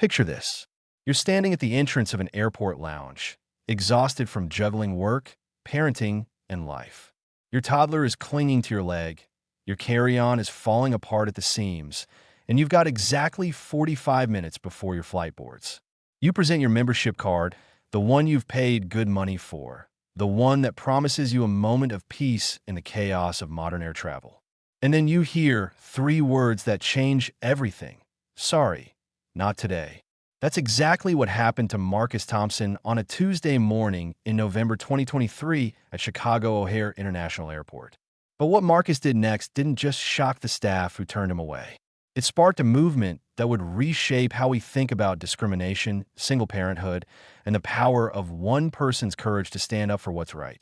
Picture this. You're standing at the entrance of an airport lounge, exhausted from juggling work, parenting, and life. Your toddler is clinging to your leg, your carry-on is falling apart at the seams, and you've got exactly 45 minutes before your flight boards. You present your membership card, the one you've paid good money for, the one that promises you a moment of peace in the chaos of modern air travel. And then you hear three words that change everything. Sorry, not today. That's exactly what happened to Marcus Thompson on a Tuesday morning in November 2023 at Chicago O'Hare International Airport. But what Marcus did next didn't just shock the staff who turned him away. It sparked a movement that would reshape how we think about discrimination, single parenthood, and the power of one person's courage to stand up for what's right.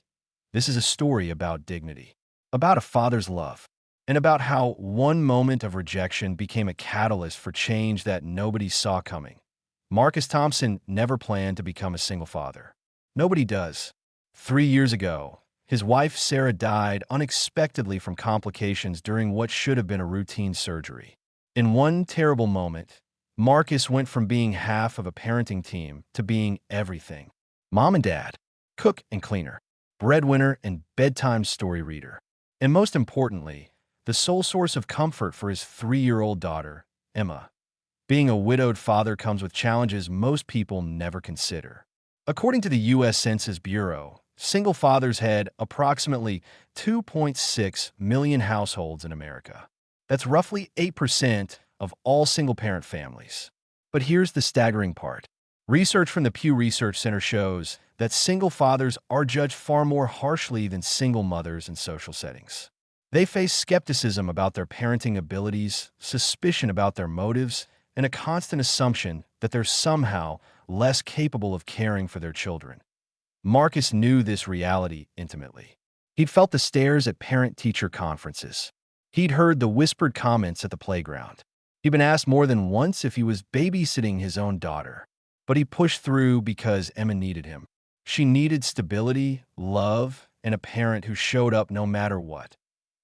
This is a story about dignity, about a father's love, and about how one moment of rejection became a catalyst for change that nobody saw coming. Marcus Thompson never planned to become a single father. Nobody does. 3 years ago, his wife Sarah died unexpectedly from complications during what should have been a routine surgery. In one terrible moment, Marcus went from being half of a parenting team to being everything. Mom and dad, cook and cleaner, breadwinner and bedtime story reader. And most importantly, the sole source of comfort for his 3-year-old daughter, Emma. Being a widowed father comes with challenges most people never consider. According to the U.S. Census Bureau, single fathers had approximately 2.6 million households in America. That's roughly 8% of all single-parent families. But here's the staggering part. Research from the Pew Research Center shows that single fathers are judged far more harshly than single mothers in social settings. They face skepticism about their parenting abilities, suspicion about their motives, and a constant assumption that they're somehow less capable of caring for their children. Marcus knew this reality intimately. He'd felt the stares at parent-teacher conferences. He'd heard the whispered comments at the playground. He'd been asked more than once if he was babysitting his own daughter. But he pushed through because Emma needed him. She needed stability, love, and a parent who showed up no matter what.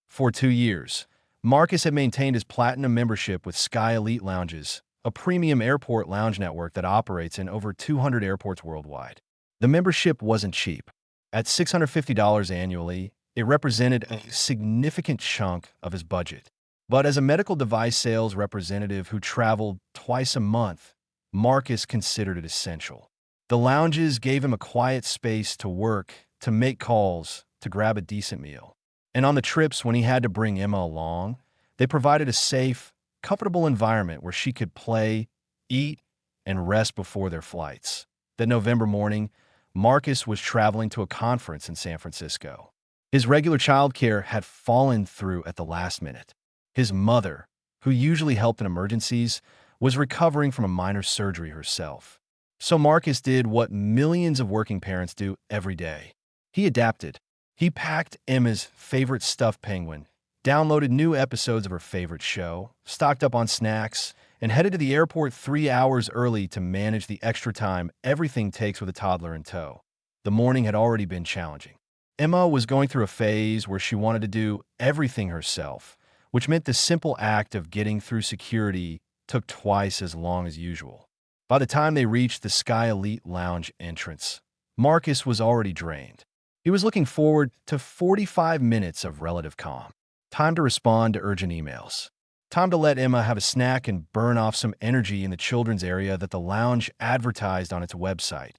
For 2 years, Marcus had maintained his platinum membership with Sky Elite Lounges, a premium airport lounge network that operates in over 200 airports worldwide. The membership wasn't cheap. At $650 annually, it represented a significant chunk of his budget. But as a medical device sales representative who traveled twice a month, Marcus considered it essential. The lounges gave him a quiet space to work, to make calls, to grab a decent meal. And on the trips when he had to bring Emma along, they provided a safe, comfortable environment where she could play, eat, and rest before their flights. That November morning, Marcus was traveling to a conference in San Francisco. His regular childcare had fallen through at the last minute. His mother, who usually helped in emergencies, was recovering from a minor surgery herself. So Marcus did what millions of working parents do every day. He adapted. He packed Emma's favorite stuffed penguin, downloaded new episodes of her favorite show, stocked up on snacks, and headed to the airport 3 hours early to manage the extra time everything takes with a toddler in tow. The morning had already been challenging. Emma was going through a phase where she wanted to do everything herself, which meant the simple act of getting through security took twice as long as usual. By the time they reached the Sky Elite Lounge entrance, Marcus was already drained. He was looking forward to 45 minutes of relative calm. Time to respond to urgent emails. Time to let Emma have a snack and burn off some energy in the children's area that the lounge advertised on its website.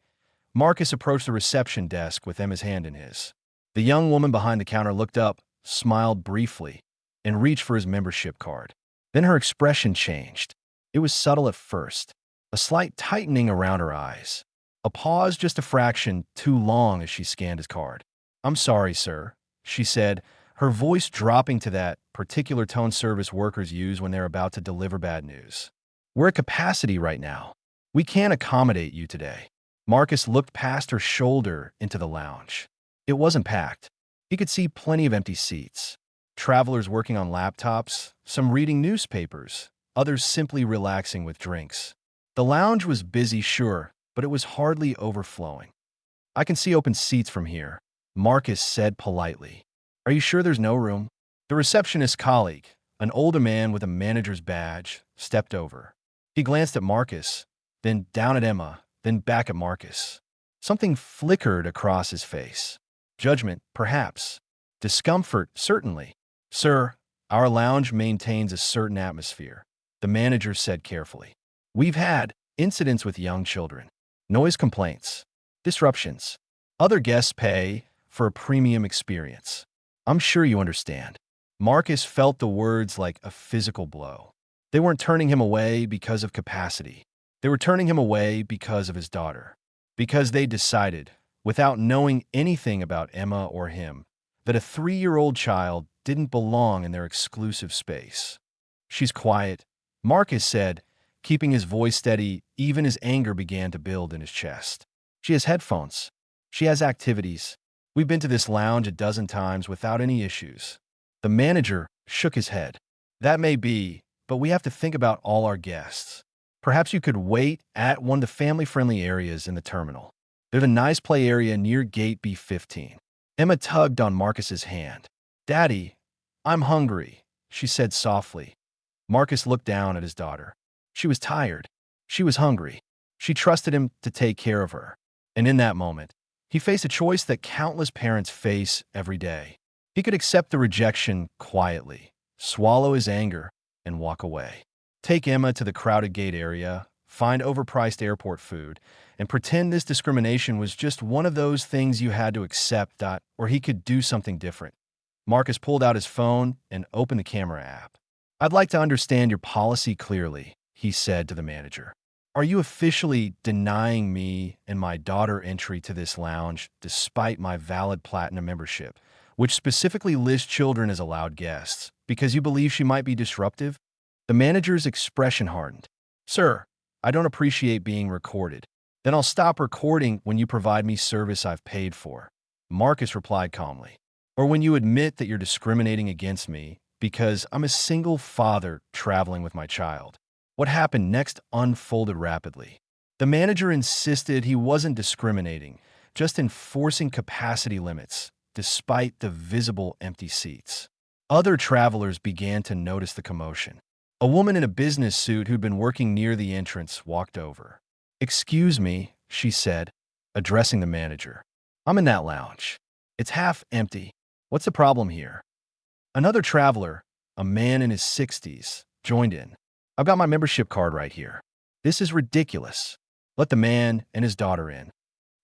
Marcus approached the reception desk with Emma's hand in his. The young woman behind the counter looked up, smiled briefly, and reached for his membership card. Then her expression changed. It was subtle at first, a slight tightening around her eyes. A pause just a fraction too long as she scanned his card. "I'm sorry, sir," she said, her voice dropping to that particular tone service workers use when they're about to deliver bad news. "We're at capacity right now. We can't accommodate you today." Marcus looked past her shoulder into the lounge. It wasn't packed. He could see plenty of empty seats. Travelers working on laptops, some reading newspapers, others simply relaxing with drinks. The lounge was busy, sure, but it was hardly overflowing. "I can see open seats from here," Marcus said politely. "Are you sure there's no room?" The receptionist's colleague, an older man with a manager's badge, stepped over. He glanced at Marcus, then down at Emma, then back at Marcus. Something flickered across his face. Judgment, perhaps. Discomfort, certainly. Sir, our lounge maintains a certain atmosphere, the manager said carefully. We've had incidents with young children, noise complaints, disruptions. Other guests pay for a premium experience. I'm sure you understand. Marcus felt the words like a physical blow. They weren't turning him away because of capacity. They were turning him away because of his daughter. Because they decided, without knowing anything about Emma or him, that a 3-year-old child didn't belong in their exclusive space. She's quiet, Marcus said, keeping his voice steady even as anger began to build in his chest. She has headphones. She has activities. We've been to this lounge a dozen times without any issues. The manager shook his head. That may be, but we have to think about all our guests. Perhaps you could wait at one of the family-friendly areas in the terminal. There's a nice play area near gate B15. Emma tugged on Marcus's hand. Daddy, I'm hungry, she said softly. Marcus looked down at his daughter. She was tired. She was hungry. She trusted him to take care of her. And in that moment, he faced a choice that countless parents face every day. He could accept the rejection quietly, swallow his anger, and walk away. Take Emma to the crowded gate area, find overpriced airport food, and pretend this discrimination was just one of those things you had to accept, or he could do something different. Marcus pulled out his phone and opened the camera app. I'd like to understand your policy clearly, he said to the manager. Are you officially denying me and my daughter entry to this lounge despite my valid platinum membership, which specifically lists children as allowed guests, because you believe she might be disruptive? The manager's expression hardened. Sir, I don't appreciate being recorded. Then I'll stop recording when you provide me service I've paid for. Marcus replied calmly. Or when you admit that you're discriminating against me because I'm a single father traveling with my child. What happened next unfolded rapidly. The manager insisted he wasn't discriminating, just enforcing capacity limits, despite the visible empty seats. Other travelers began to notice the commotion. A woman in a business suit who'd been working near the entrance walked over. Excuse me, she said, addressing the manager. I'm in that lounge. It's half empty. What's the problem here? Another traveler, a man in his 60s, joined in. I've got my membership card right here. This is ridiculous. Let the man and his daughter in.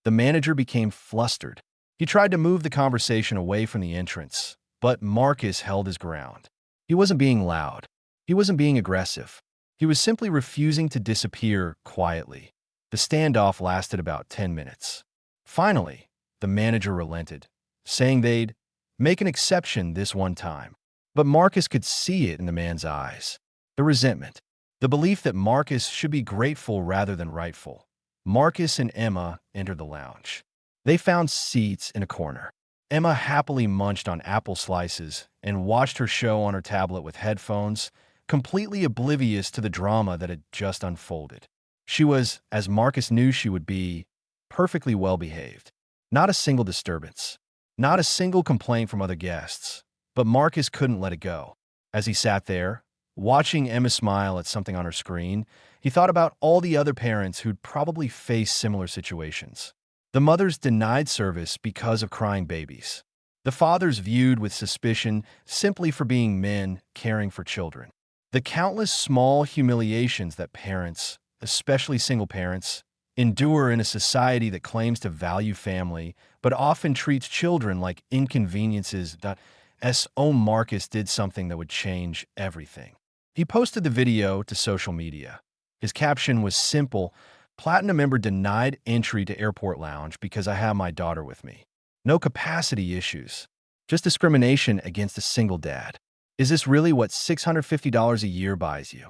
The manager became flustered. He tried to move the conversation away from the entrance, but Marcus held his ground. He wasn't being loud. He wasn't being aggressive. He was simply refusing to disappear quietly. The standoff lasted about 10 minutes. Finally, the manager relented, saying they'd make an exception this one time. But Marcus could see it in the man's eyes. The resentment. The belief that Marcus should be grateful rather than rightful. Marcus and Emma entered the lounge. They found seats in a corner. Emma happily munched on apple slices and watched her show on her tablet with headphones, completely oblivious to the drama that had just unfolded. She was, as Marcus knew she would be, perfectly well-behaved. Not a single disturbance. Not a single complaint from other guests. But Marcus couldn't let it go. As he sat there, watching Emma smile at something on her screen, he thought about all the other parents who'd probably faced similar situations. The mothers denied service because of crying babies. The fathers viewed with suspicion simply for being men caring for children. The countless small humiliations that parents, especially single parents, endure in a society that claims to value family but often treats children like inconveniences. Marcus did something that would change everything. He posted the video to social media. His caption was simple: Platinum member denied entry to airport lounge because I have my daughter with me. No capacity issues, just discrimination against a single dad. Is this really what $650 a year buys you?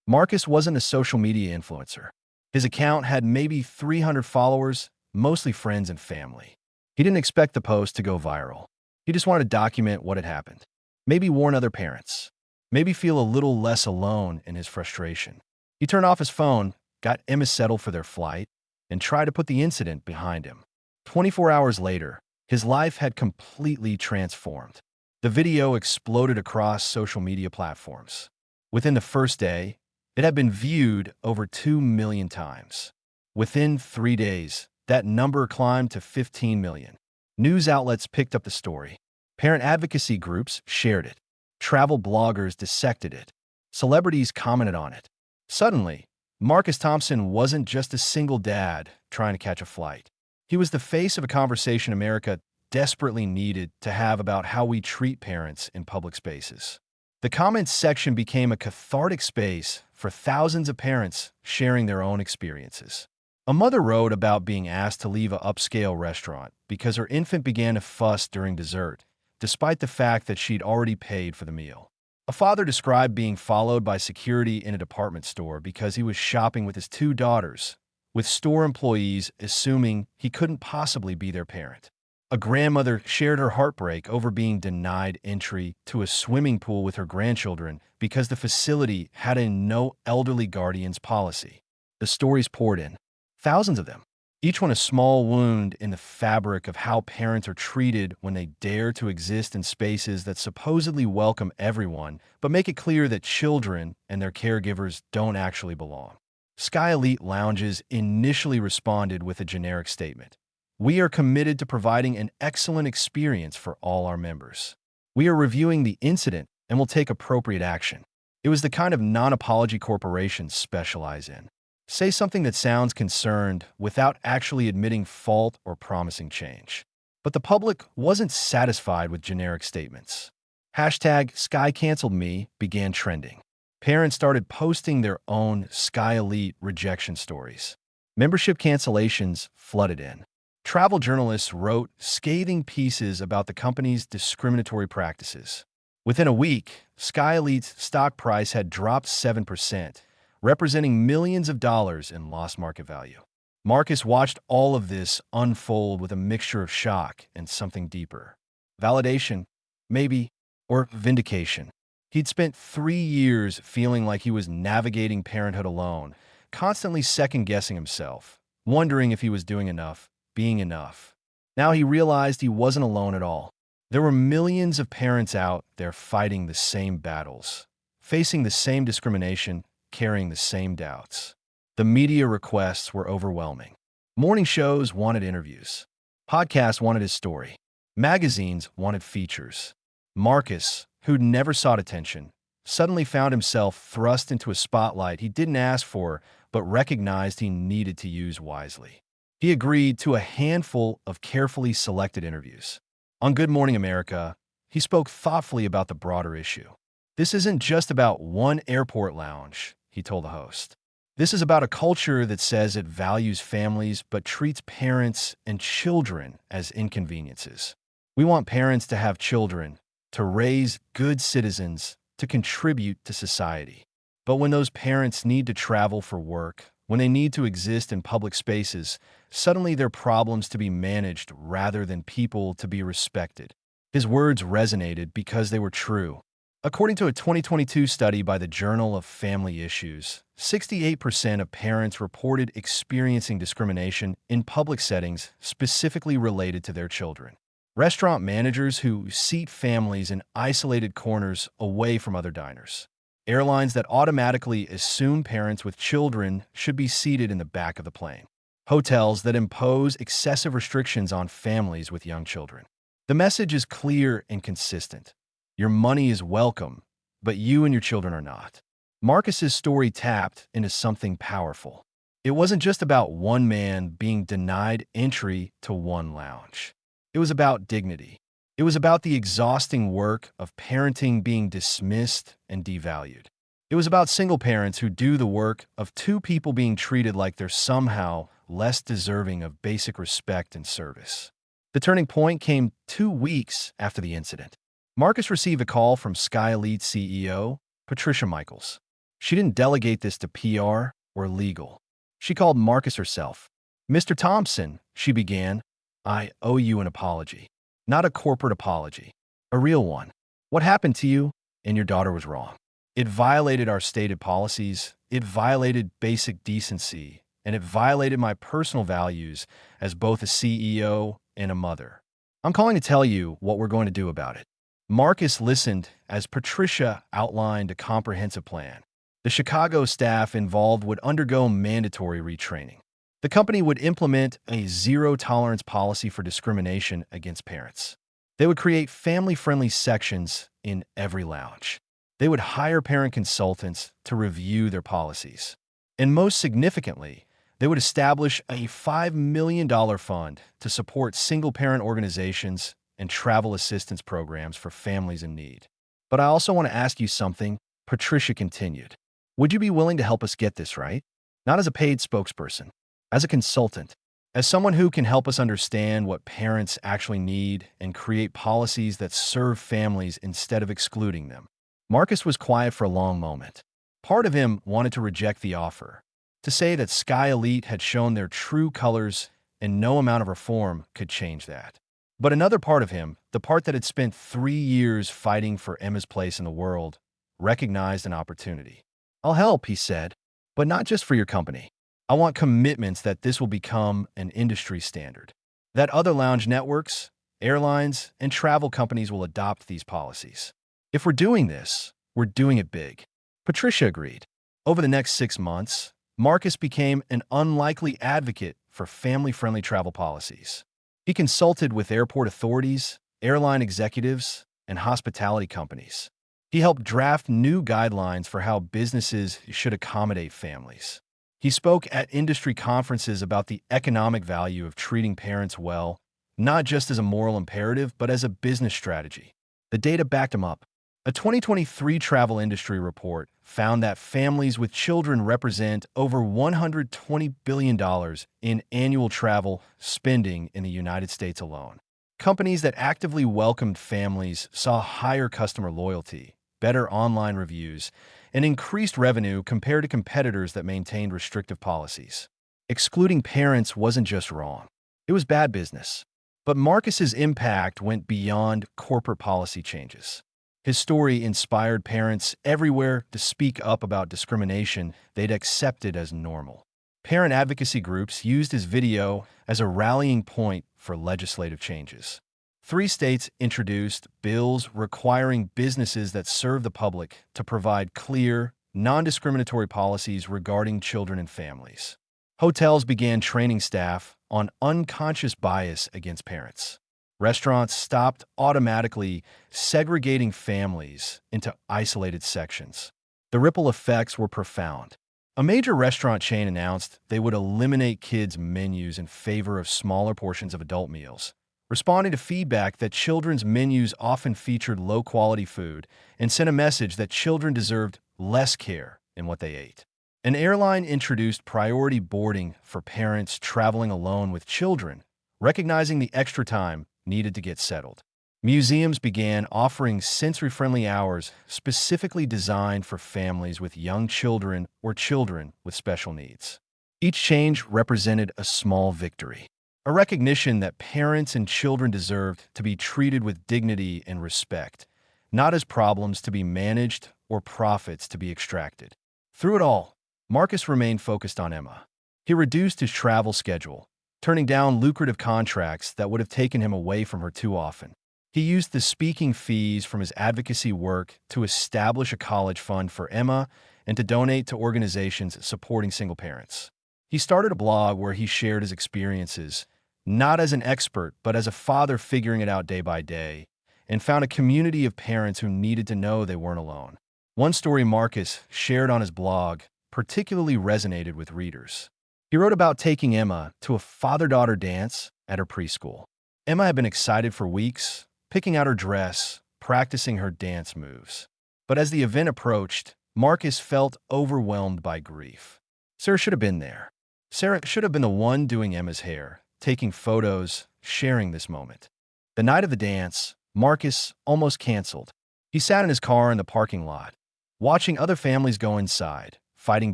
Marcus wasn't a social media influencer. His account had maybe 300 followers, mostly friends and family. He didn't expect the post to go viral. He just wanted to document what had happened. Maybe warn other parents. Maybe feel a little less alone in his frustration. He turned off his phone, got Emma settled for their flight, and tried to put the incident behind him. 24 hours later, his life had completely transformed. The video exploded across social media platforms. Within the first day, It had been viewed over 2 million times. Within 3 days, that number climbed to 15 million. News outlets picked up the story. Parent advocacy groups shared it. Travel bloggers dissected it. Celebrities commented on it. Suddenly, Marcus Thompson wasn't just a single dad trying to catch a flight. He was the face of a conversation America desperately needed to have about how we treat parents in public spaces. The comments section became a cathartic space for thousands of parents sharing their own experiences. A mother wrote about being asked to leave an upscale restaurant because her infant began to fuss during dessert, despite the fact that she'd already paid for the meal. A father described being followed by security in a department store because he was shopping with his 2 daughters, with store employees assuming he couldn't possibly be their parent. A grandmother shared her heartbreak over being denied entry to a swimming pool with her grandchildren because the facility had a no elderly guardians policy. The stories poured in, thousands of them, each one a small wound in the fabric of how parents are treated when they dare to exist in spaces that supposedly welcome everyone, but make it clear that children and their caregivers don't actually belong. Sky Elite Lounges initially responded with a generic statement. We are committed to providing an excellent experience for all our members. We are reviewing the incident and will take appropriate action. It was the kind of non-apology corporations specialize in. Say something that sounds concerned without actually admitting fault or promising change. But the public wasn't satisfied with generic statements. Hashtag Sky Canceled Me began trending. Parents started posting their own Sky Elite rejection stories. Membership cancellations flooded in. Travel journalists wrote scathing pieces about the company's discriminatory practices. Within a week, Sky Elite's stock price had dropped 7%, representing millions of dollars in lost market value. Marcus watched all of this unfold with a mixture of shock and something deeper. Validation, maybe, or vindication. He'd spent 3 years feeling like he was navigating parenthood alone, constantly second-guessing himself, wondering if he was doing enough, being enough. Now he realized he wasn't alone at all. There were millions of parents out there fighting the same battles, facing the same discrimination, carrying the same doubts. The media requests were overwhelming. Morning shows wanted interviews. Podcasts wanted his story. Magazines wanted features. Marcus, who'd never sought attention, suddenly found himself thrust into a spotlight he didn't ask for, but recognized he needed to use wisely. He agreed to a handful of carefully selected interviews. On Good Morning America, he spoke thoughtfully about the broader issue. This isn't just about one airport lounge, he told the host. This is about a culture that says it values families but treats parents and children as inconveniences. We want parents to have children, to raise good citizens, to contribute to society. But when those parents need to travel for work, when they need to exist in public spaces, suddenly they're problems to be managed rather than people to be respected. His words resonated because they were true. According to a 2022 study by the Journal of Family Issues, 68% of parents reported experiencing discrimination in public settings specifically related to their children. Restaurant managers who seat families in isolated corners away from other diners. Airlines that automatically assume parents with children should be seated in the back of the plane. Hotels that impose excessive restrictions on families with young children. The message is clear and consistent. Your money is welcome, but you and your children are not. Marcus's story tapped into something powerful. It wasn't just about one man being denied entry to one lounge. It was about dignity. It was about the exhausting work of parenting being dismissed and devalued. It was about single parents who do the work of 2 people being treated like they're somehow less deserving of basic respect and service. The turning point came 2 weeks after the incident. Marcus received a call from Sky Elite CEO, Patricia Michaels. She didn't delegate this to PR or legal. She called Marcus herself. "Mr. Thompson," she began, "I owe you an apology. Not a corporate apology. A real one. What happened to you and your daughter was wrong. It violated our stated policies, it violated basic decency, and it violated my personal values as both a CEO and a mother. I'm calling to tell you what we're going to do about it." Marcus listened as Patricia outlined a comprehensive plan. The Chicago staff involved would undergo mandatory retraining. The company would implement a zero-tolerance policy for discrimination against parents. They would create family-friendly sections in every lounge. They would hire parent consultants to review their policies. And most significantly, they would establish a $5 million fund to support single-parent organizations and travel assistance programs for families in need. But I also want to ask you something, Patricia continued. Would you be willing to help us get this right? Not as a paid spokesperson, as a consultant, as someone who can help us understand what parents actually need and create policies that serve families instead of excluding them. Marcus was quiet for a long moment. Part of him wanted to reject the offer, to say that Sky Elite had shown their true colors and no amount of reform could change that. But another part of him, the part that had spent 3 years fighting for Emma's place in the world, recognized an opportunity. I'll help, he said, but not just for your company. I want commitments that this will become an industry standard, that other lounge networks, airlines, and travel companies will adopt these policies. If we're doing this, we're doing it big. Patricia agreed. Over the next 6 months, Marcus became an unlikely advocate for family-friendly travel policies. He consulted with airport authorities, airline executives, and hospitality companies. He helped draft new guidelines for how businesses should accommodate families. He spoke at industry conferences about the economic value of treating parents well, not just as a moral imperative, but as a business strategy. The data backed him up. A 2023 travel industry report found that families with children represent over $120 billion in annual travel spending in the United States alone. Companies that actively welcomed families saw higher customer loyalty, better online reviews, and increased revenue compared to competitors that maintained restrictive policies. Excluding parents wasn't just wrong. It was bad business. But Marcus's impact went beyond corporate policy changes. His story inspired parents everywhere to speak up about discrimination they'd accepted as normal. Parent advocacy groups used his video as a rallying point for legislative changes. 3 states introduced bills requiring businesses that serve the public to provide clear, non-discriminatory policies regarding children and families. Hotels began training staff on unconscious bias against parents. Restaurants stopped automatically segregating families into isolated sections. The ripple effects were profound. A major restaurant chain announced they would eliminate kids' menus in favor of smaller portions of adult meals, responding to feedback that children's menus often featured low-quality food and sent a message that children deserved less care in what they ate. An airline introduced priority boarding for parents traveling alone with children, recognizing the extra time needed to get settled. Museums began offering sensory-friendly hours specifically designed for families with young children or children with special needs. Each change represented a small victory, a recognition that parents and children deserved to be treated with dignity and respect, not as problems to be managed or profits to be extracted. Through it all, Marcus remained focused on Emma. He reduced his travel schedule, turning down lucrative contracts that would have taken him away from her too often. He used the speaking fees from his advocacy work to establish a college fund for Emma and to donate to organizations supporting single parents. He started a blog where he shared his experiences, not as an expert, but as a father figuring it out day by day, and found a community of parents who needed to know they weren't alone. One story Marcus shared on his blog particularly resonated with readers. He wrote about taking Emma to a father-daughter dance at her preschool. Emma had been excited for weeks, picking out her dress, practicing her dance moves. But as the event approached, Marcus felt overwhelmed by grief. Sarah should have been there. Sarah should have been the one doing Emma's hair, taking photos, sharing this moment. The night of the dance, Marcus almost canceled. He sat in his car in the parking lot, watching other families go inside, fighting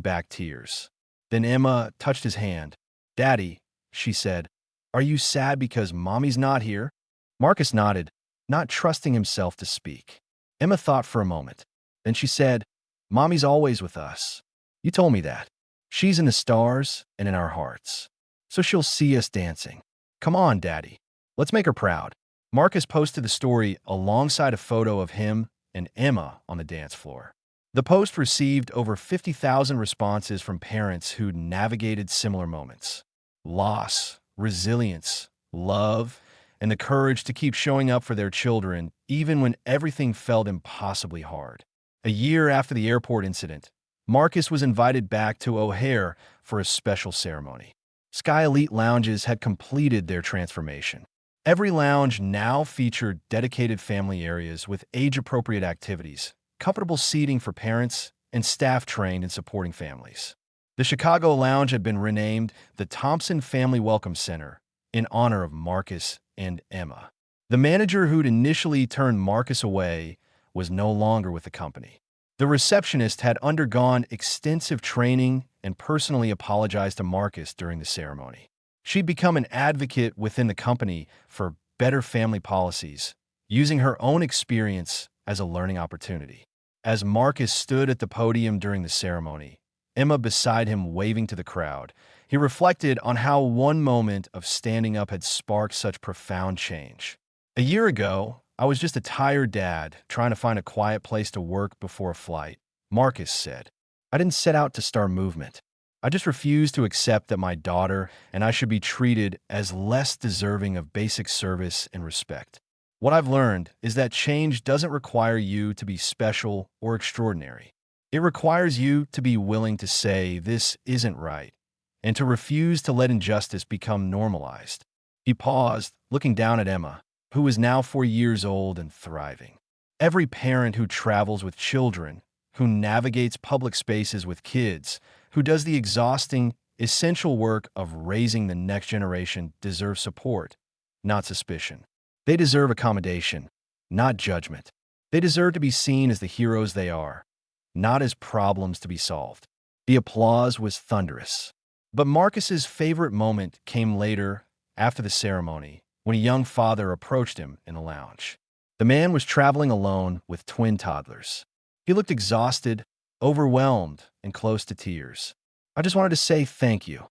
back tears. Then Emma touched his hand. "Daddy," she said, "are you sad because Mommy's not here?" Marcus nodded, not trusting himself to speak. Emma thought for a moment. Then she said, "Mommy's always with us. You told me that. She's in the stars and in our hearts. So she'll see us dancing. Come on, Daddy. Let's make her proud." Marcus posted the story alongside a photo of him and Emma on the dance floor. The post received over 50,000 responses from parents who navigated similar moments. Loss, resilience, love, and the courage to keep showing up for their children even when everything felt impossibly hard. A year after the airport incident, Marcus was invited back to O'Hare for a special ceremony. Sky Elite lounges had completed their transformation. Every lounge now featured dedicated family areas with age-appropriate activities, comfortable seating for parents, and staff trained in supporting families. The Chicago Lounge had been renamed the Thompson Family Welcome Center in honor of Marcus and Emma. The manager who'd initially turned Marcus away was no longer with the company. The receptionist had undergone extensive training and personally apologized to Marcus during the ceremony. She'd become an advocate within the company for better family policies, using her own experience as a learning opportunity. As Marcus stood at the podium during the ceremony, Emma beside him waving to the crowd, he reflected on how one moment of standing up had sparked such profound change. A year ago, I was just a tired dad trying to find a quiet place to work before a flight, Marcus said. I didn't set out to start movement. I just refused to accept that my daughter and I should be treated as less deserving of basic service and respect. What I've learned is that change doesn't require you to be special or extraordinary. It requires you to be willing to say this isn't right and to refuse to let injustice become normalized. He paused, looking down at Emma, who was now 4 years old and thriving. Every parent who travels with children, who navigates public spaces with kids, who does the exhausting, essential work of raising the next generation deserves support, not suspicion. They deserve accommodation, not judgment. They deserve to be seen as the heroes they are, not as problems to be solved. The applause was thunderous. But Marcus's favorite moment came later, after the ceremony, when a young father approached him in the lounge. The man was traveling alone with twin toddlers. He looked exhausted, overwhelmed, and close to tears. I just wanted to say thank you,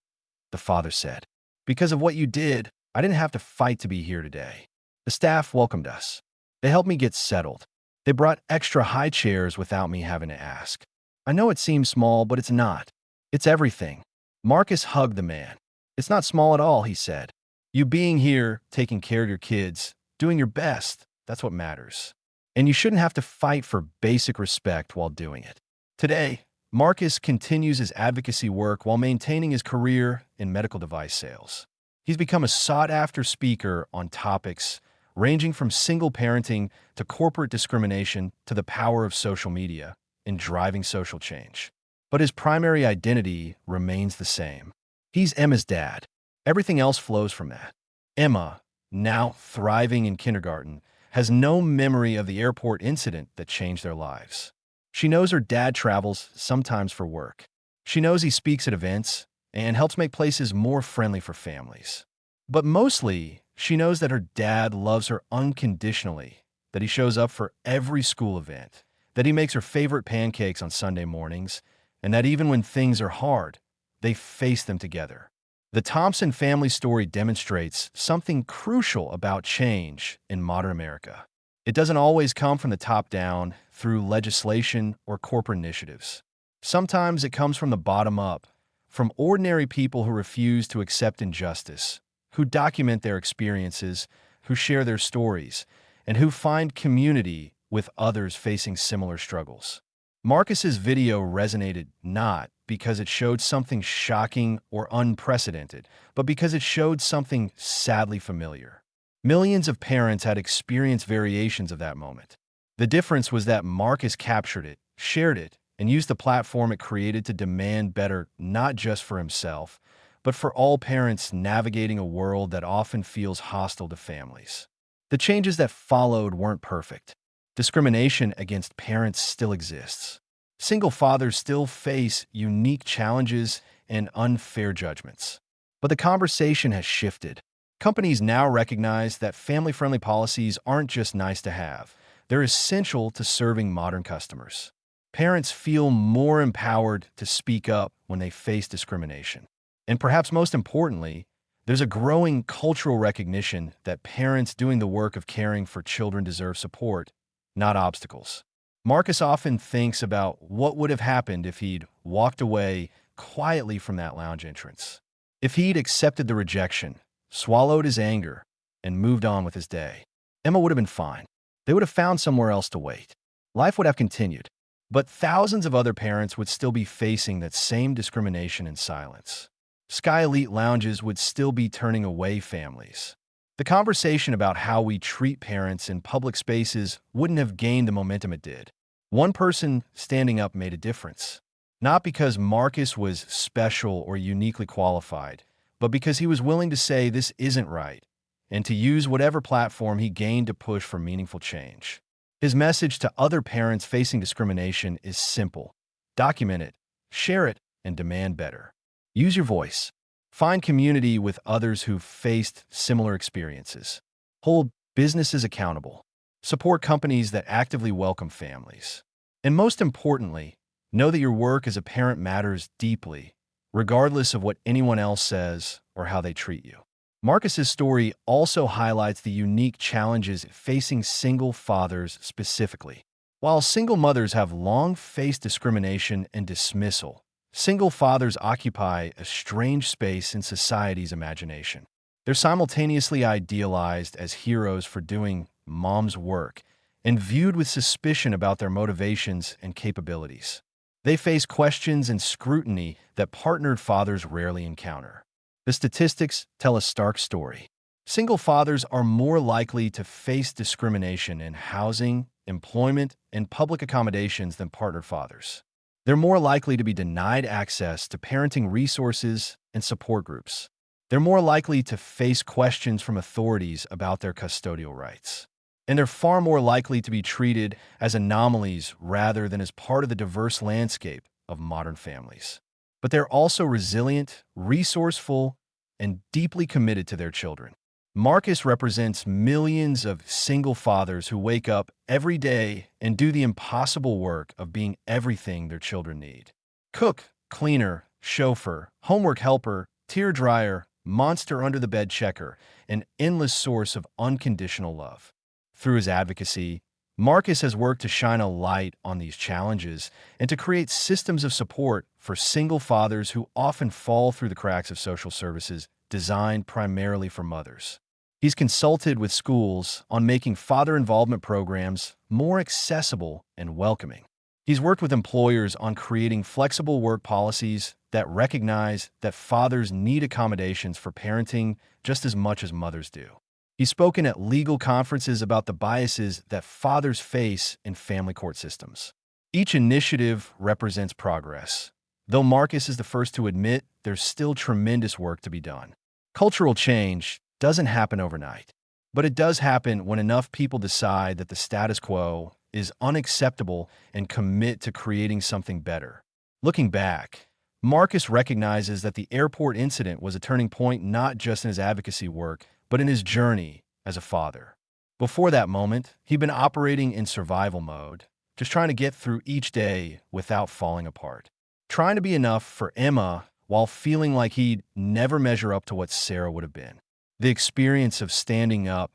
the father said. Because of what you did, I didn't have to fight to be here today. The staff welcomed us. They helped me get settled. They brought extra high chairs without me having to ask. I know it seems small, but it's not. It's everything. Marcus hugged the man. It's not small at all, he said. You being here, taking care of your kids, doing your best, that's what matters. And you shouldn't have to fight for basic respect while doing it. Today, Marcus continues his advocacy work while maintaining his career in medical device sales. He's become a sought-after speaker on topics ranging from single parenting to corporate discrimination to the power of social media in driving social change. But his primary identity remains the same. He's Emma's dad. Everything else flows from that. Emma, now thriving in kindergarten, has no memory of the airport incident that changed their lives. She knows her dad travels, sometimes for work. She knows he speaks at events and helps make places more friendly for families. But mostly, she knows that her dad loves her unconditionally, that he shows up for every school event, that he makes her favorite pancakes on Sunday mornings, and that even when things are hard, they face them together. The Thompson family story demonstrates something crucial about change in modern America. It doesn't always come from the top down, through legislation or corporate initiatives. Sometimes it comes from the bottom up, from ordinary people who refuse to accept injustice, who document their experiences, who share their stories, and who find community with others facing similar struggles. Marcus's video resonated not because it showed something shocking or unprecedented, but because it showed something sadly familiar. Millions of parents had experienced variations of that moment. The difference was that Marcus captured it, shared it, and used the platform it created to demand better not just for himself, but for all parents navigating a world that often feels hostile to families. The changes that followed weren't perfect. Discrimination against parents still exists. Single fathers still face unique challenges and unfair judgments. But the conversation has shifted. Companies now recognize that family-friendly policies aren't just nice to have. They're essential to serving modern customers. Parents feel more empowered to speak up when they face discrimination. And perhaps most importantly, there's a growing cultural recognition that parents doing the work of caring for children deserve support, not obstacles. Marcus often thinks about what would have happened if he'd walked away quietly from that lounge entrance. If he'd accepted the rejection, swallowed his anger, and moved on with his day, Emma would have been fine. They would have found somewhere else to wait. Life would have continued. But thousands of other parents would still be facing that same discrimination in silence. Sky Elite lounges would still be turning away families. The conversation about how we treat parents in public spaces wouldn't have gained the momentum it did. One person standing up made a difference. Not because Marcus was special or uniquely qualified, but because he was willing to say this isn't right, and to use whatever platform he gained to push for meaningful change. His message to other parents facing discrimination is simple. Document it, share it, and demand better. Use your voice. Find community with others who've faced similar experiences. Hold businesses accountable. Support companies that actively welcome families. And most importantly, know that your work as a parent matters deeply, regardless of what anyone else says or how they treat you. Marcus's story also highlights the unique challenges facing single fathers specifically. While single mothers have long faced discrimination and dismissal, single fathers occupy a strange space in society's imagination. They're simultaneously idealized as heroes for doing mom's work and viewed with suspicion about their motivations and capabilities. They face questions and scrutiny that partnered fathers rarely encounter. The statistics tell a stark story. Single fathers are more likely to face discrimination in housing, employment, and public accommodations than partnered fathers. They're more likely to be denied access to parenting resources and support groups. They're more likely to face questions from authorities about their custodial rights. And they're far more likely to be treated as anomalies rather than as part of the diverse landscape of modern families. But they're also resilient, resourceful, and deeply committed to their children. Marcus represents millions of single fathers who wake up every day and do the impossible work of being everything their children need. Cook, cleaner, chauffeur, homework helper, tear dryer, monster under the bed checker, an endless source of unconditional love. Through his advocacy, Marcus has worked to shine a light on these challenges and to create systems of support for single fathers who often fall through the cracks of social services designed primarily for mothers. He's consulted with schools on making father involvement programs more accessible and welcoming. He's worked with employers on creating flexible work policies that recognize that fathers need accommodations for parenting just as much as mothers do. He's spoken at legal conferences about the biases that fathers face in family court systems. Each initiative represents progress, though Marcus is the first to admit there's still tremendous work to be done. Cultural change doesn't happen overnight, but it does happen when enough people decide that the status quo is unacceptable and commit to creating something better. Looking back, Marcus recognizes that the airport incident was a turning point not just in his advocacy work, but in his journey as a father. Before that moment, he'd been operating in survival mode, just trying to get through each day without falling apart. Trying to be enough for Emma while feeling like he'd never measure up to what Sarah would have been. The experience of standing up,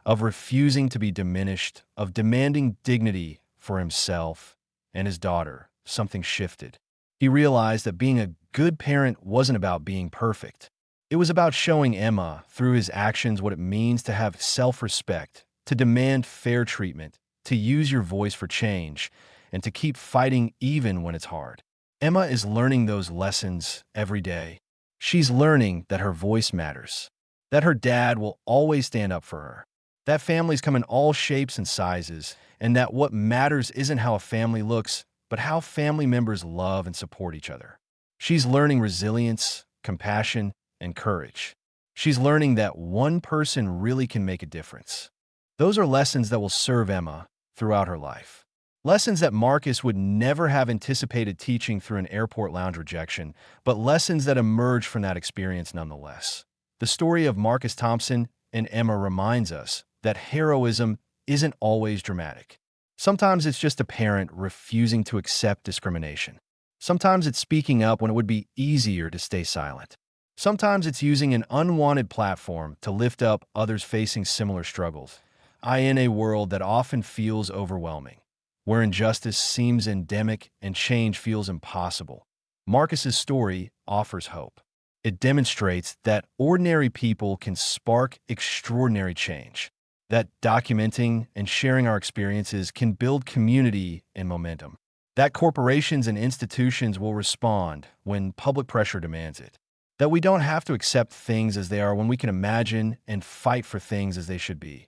of refusing to be diminished, of demanding dignity for himself and his daughter, something shifted. He realized that being a good parent wasn't about being perfect. It was about showing Emma, through his actions, what it means to have self-respect, to demand fair treatment, to use your voice for change, and to keep fighting even when it's hard. Emma is learning those lessons every day. She's learning that her voice matters, that her dad will always stand up for her, that families come in all shapes and sizes, and that what matters isn't how a family looks, but how family members love and support each other. She's learning resilience, compassion, and courage. She's learning that one person really can make a difference. Those are lessons that will serve Emma throughout her life. Lessons that Marcus would never have anticipated teaching through an airport lounge rejection, but lessons that emerge from that experience nonetheless. The story of Marcus Thompson and Emma reminds us that heroism isn't always dramatic. Sometimes it's just a parent refusing to accept discrimination. Sometimes it's speaking up when it would be easier to stay silent. Sometimes it's using an unwanted platform to lift up others facing similar struggles, in a world that often feels overwhelming. where injustice seems endemic and change feels impossible. Marcus's story offers hope. It demonstrates that ordinary people can spark extraordinary change, that documenting and sharing our experiences can build community and momentum, that corporations and institutions will respond when public pressure demands it, that we don't have to accept things as they are when we can imagine and fight for things as they should be.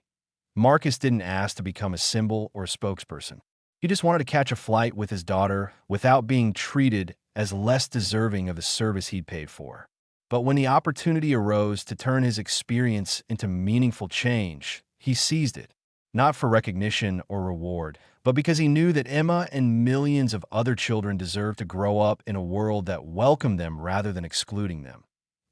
Marcus didn't ask to become a symbol or a spokesperson. He just wanted to catch a flight with his daughter without being treated as less deserving of the service he'd paid for. But when the opportunity arose to turn his experience into meaningful change, he seized it, not for recognition or reward, but because he knew that Emma and millions of other children deserved to grow up in a world that welcomed them rather than excluding them.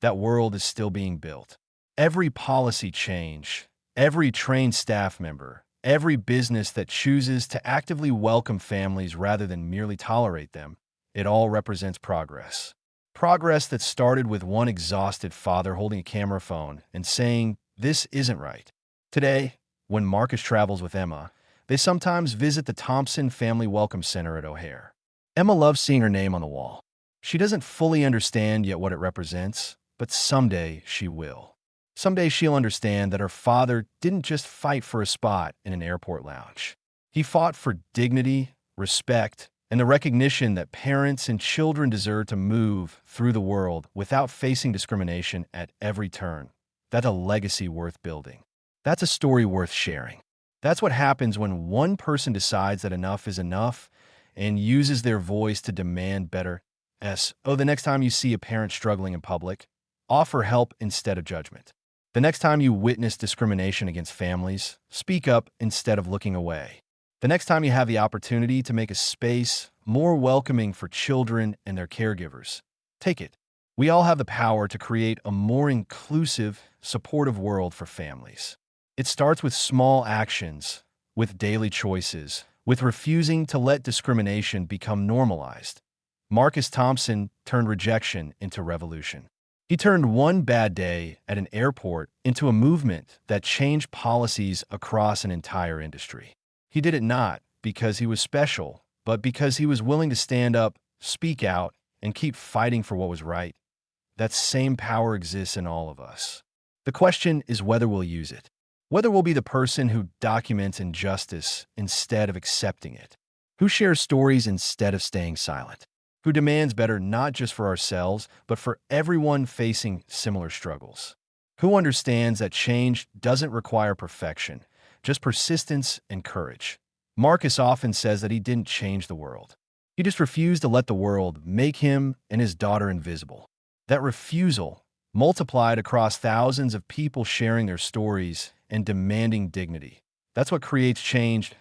That world is still being built. Every policy change, every trained staff member, every business that chooses to actively welcome families rather than merely tolerate them, it all represents progress. Progress that started with one exhausted father holding a camera phone and saying, "This isn't right." Today, when Marcus travels with Emma, they sometimes visit the Thompson Family Welcome Center at O'Hare. Emma loves seeing her name on the wall. She doesn't fully understand yet what it represents, but someday she will. Someday she'll understand that her father didn't just fight for a spot in an airport lounge. He fought for dignity, respect, and the recognition that parents and children deserve to move through the world without facing discrimination at every turn. That's a legacy worth building. That's a story worth sharing. That's what happens when one person decides that enough is enough and uses their voice to demand better. The next time you see a parent struggling in public, offer help instead of judgment. The next time you witness discrimination against families, speak up instead of looking away. The next time you have the opportunity to make a space more welcoming for children and their caregivers, take it. We all have the power to create a more inclusive, supportive world for families. It starts with small actions, with daily choices, with refusing to let discrimination become normalized. Marcus Thompson turned rejection into revolution. He turned one bad day at an airport into a movement that changed policies across an entire industry. He did it not because he was special, but because he was willing to stand up, speak out, and keep fighting for what was right. That same power exists in all of us. The question is whether we'll use it. Whether we'll be the person who documents injustice instead of accepting it, who shares stories instead of staying silent, who demands better not just for ourselves, but for everyone facing similar struggles, who understands that change doesn't require perfection, just persistence and courage. Marcus often says that he didn't change the world. He just refused to let the world make him and his daughter invisible. That refusal multiplied across thousands of people sharing their stories and demanding dignity. That's what creates change.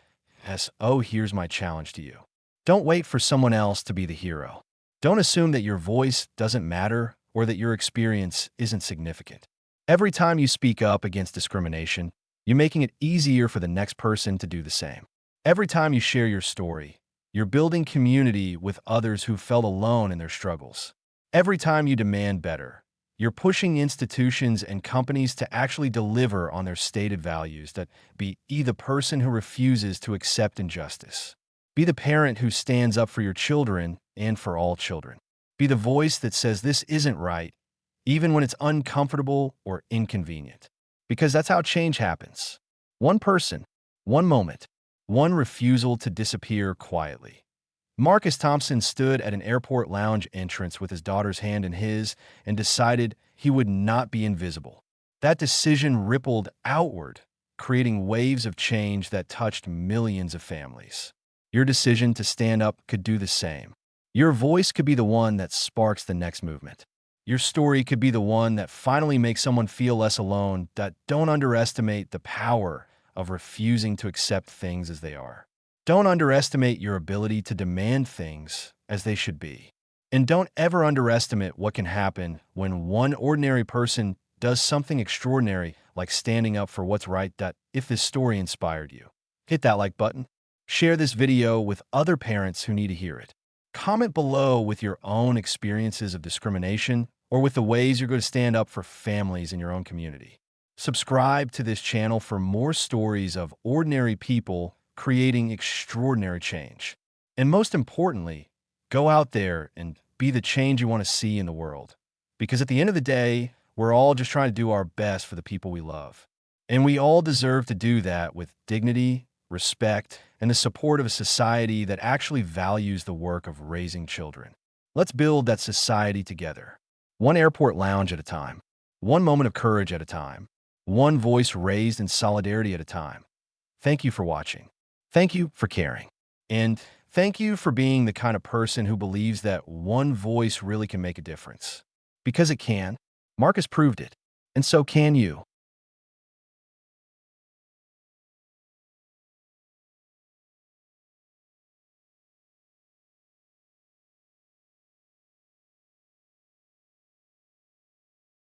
Here's my challenge to you. Don't wait for someone else to be the hero. Don't assume that your voice doesn't matter or that your experience isn't significant. Every time you speak up against discrimination, you're making it easier for the next person to do the same. Every time you share your story, you're building community with others who felt alone in their struggles. Every time you demand better, you're pushing institutions and companies to actually deliver on their stated values that be the person who refuses to accept injustice. Be the parent who stands up for your children and for all children. Be the voice that says this isn't right, even when it's uncomfortable or inconvenient. Because that's how change happens. One person, one moment, one refusal to disappear quietly. Marcus Thompson stood at an airport lounge entrance with his daughter's hand in his and decided he would not be invisible. That decision rippled outward, creating waves of change that touched millions of families. Your decision to stand up could do the same. Your voice could be the one that sparks the next movement. Your story could be the one that finally makes someone feel less alone. Don't underestimate the power of refusing to accept things as they are. Don't underestimate your ability to demand things as they should be. And don't ever underestimate what can happen when one ordinary person does something extraordinary like standing up for what's right. If this story inspired you, hit that like button. Share this video with other parents who need to hear it. Comment below with your own experiences of discrimination or with the ways you're going to stand up for families in your own community. Subscribe to this channel for more stories of ordinary people creating extraordinary change. And most importantly, go out there and be the change you want to see in the world. Because at the end of the day, we're all just trying to do our best for the people we love. And we all deserve to do that with dignity, respect, and the support of a society that actually values the work of raising children. Let's build that society together. One airport lounge at a time. One moment of courage at a time. One voice raised in solidarity at a time. Thank you for watching. Thank you for caring. And thank you for being the kind of person who believes that one voice really can make a difference. Because it can. Marcus proved it. And so can you.